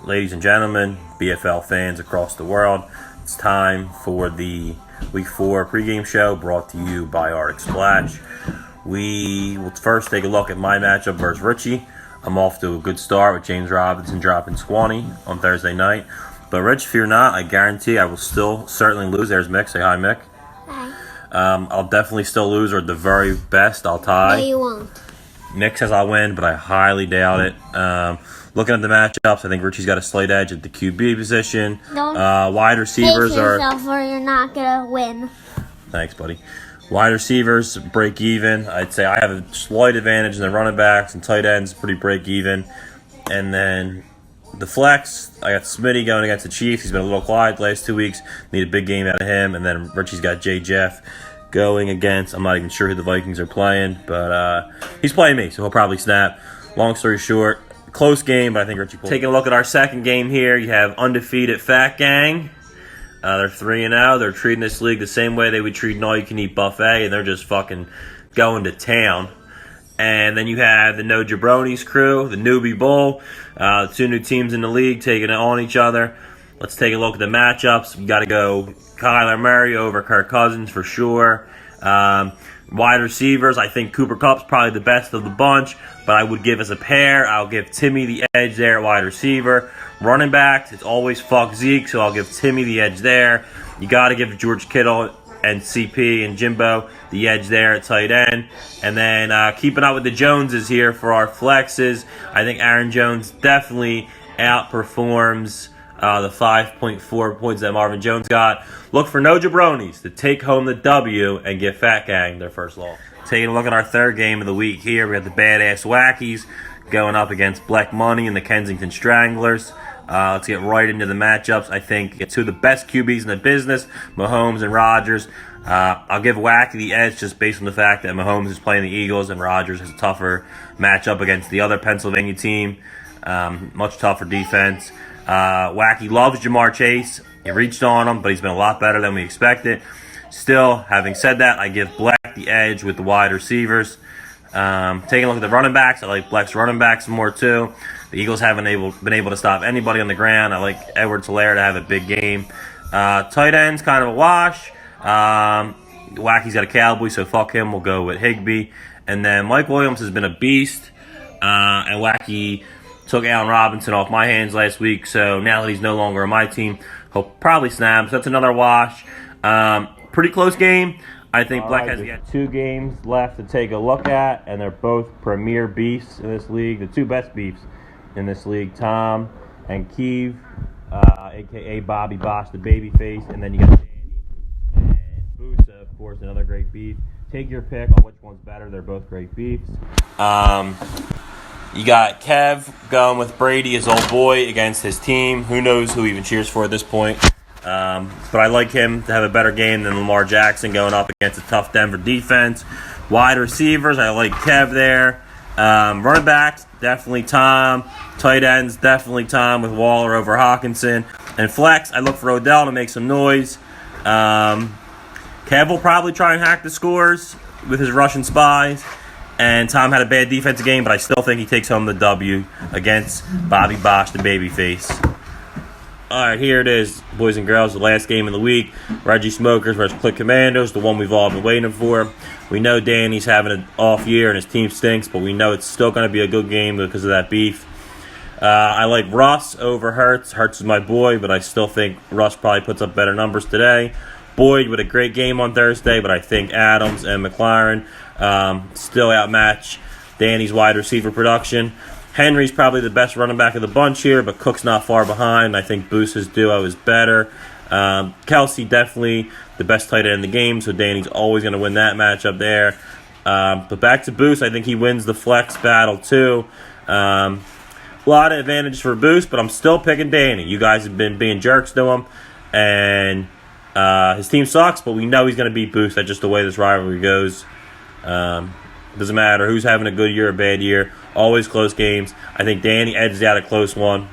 Ladies and gentlemen, BFL fans across the world, it's time for the Week 4 pregame show brought to you by Arctic Splash. We will first take a look at my matchup versus Richie. I'm off to a good start with James Robinson dropping 20 on Thursday night. But Rich, fear not, I guarantee I will still certainly lose. There's Mick. Say hi, Mick. Hi. I'll definitely still lose, or at the very best, I'll tie. No, you won't. Nick says I'll win, but I highly doubt it. Looking at the matchups, I think Richie's got a slight edge at the QB position. Wide receivers Pace yourself or you're not going to win. Thanks, buddy. Wide receivers break even. I'd say I have a slight advantage in the running backs, and tight ends pretty break even. And then the flex, I got Smitty going against the Chiefs. He's been a little quiet the last 2 weeks. Need a big game out of him. And then Richie's got J. Jeff going against, I'm not even sure who the Vikings are playing, but he's playing me, so he'll probably snap. Long story short, close game, but I think Richie pulled. Taking a look at our second game here, you have undefeated Fat Gang. They're 3-0. They're treating this league the same way they would treat an all-you-can-eat buffet, and they're just fucking going to town. And then you have the No Jabronis crew, the Newbie Bowl, two new teams in the league taking it on each other. Let's take a look at the matchups. You got to go Kyler Murray over Kirk Cousins for sure. Wide receivers, I think Cooper Kupp's probably the best of the bunch, but I would give as a pair. I'll give Timmy the edge there at wide receiver. Running backs, it's always fuck Zeke, so I'll give Timmy the edge there. You got to give George Kittle and CP and Jimbo the edge there at tight end. And then keeping up with the Joneses here for our flexes. I think Aaron Jones definitely outperforms the 5.4 points that Marvin Jones got. Look for No Jabronis to take home the W and give Fat Gang their first loss. Taking a look at our third game of the week here, we have the Badass Wackies going up against Black Money and the Kensington Stranglers. Let's get right into the matchups. I think it's two of the best QBs in the business, Mahomes and Rodgers. I'll give Wacky the edge just based on the fact that Mahomes is playing the Eagles and Rodgers has a tougher matchup against the other Pennsylvania team. Much tougher defense. Wacky loves Jamar Chase. He reached on him, but he's been a lot better than we expected. Still, having said that, I give Black the edge with the wide receivers. Taking a look at the running backs, I like Black's running backs more too. The Eagles haven't been able to stop anybody on the ground. I like Edwards-Helaire to have a big game. Tight ends, kind of a wash. Wacky's got a Cowboy, so fuck him. We'll go with Higbee. And then Mike Williams has been a beast. And Wacky took Allen Robinson off my hands last week, so now that he's no longer on my team, he'll probably snap. So that's another wash. Pretty close game. I think Black has got 2 games left to take a look at, and they're both premier beefs in this league. The 2 best beefs in this league, Tom and Keeve, a.k.a. Bobby Bosch, the babyface, and then you got Danny and Busa, of course, another great beef. Take your pick on which one's better. They're both great beefs. You got Kev going with Brady, his old boy, against his team. Who knows who even cheers for at this point. But I like him to have a better game than Lamar Jackson going up against a tough Denver defense. Wide receivers, I like Kev there. Running backs, definitely Tom. Tight ends, definitely Tom with Waller over Hawkinson. And flex, I look for Odell to make some noise. Kev will probably try and hack the scores with his Russian spies. And Tom had a bad defensive game, but I still think he takes home the W against Bobby Bosch, the babyface. All right, here it is, boys and girls, the last game of the week. Reggie Smokers versus Click Commandos, the one we've all been waiting for. We know Danny's having an off year and his team stinks, but we know it's still going to be a good game because of that beef. I like Russ over Hurts. Hurts is my boy, but I still think Russ probably puts up better numbers today. Boyd with a great game on Thursday, but I think Adams and McLaren still outmatch Danny's wide receiver production. Henry's probably the best running back of the bunch here, but Cook's not far behind. I think Boose's duo is better. Kelsey definitely the best tight end in the game, so Danny's always going to win that matchup there. But back to Boose, I think he wins the flex battle too. A lot of advantage for Boose, but I'm still picking Danny. You guys have been being jerks to him, and his team sucks, but we know he's going to beat Boose. That's just the way this rivalry goes. Doesn't matter who's having a good year or bad year. Always close games. I think Danny edges out a close one.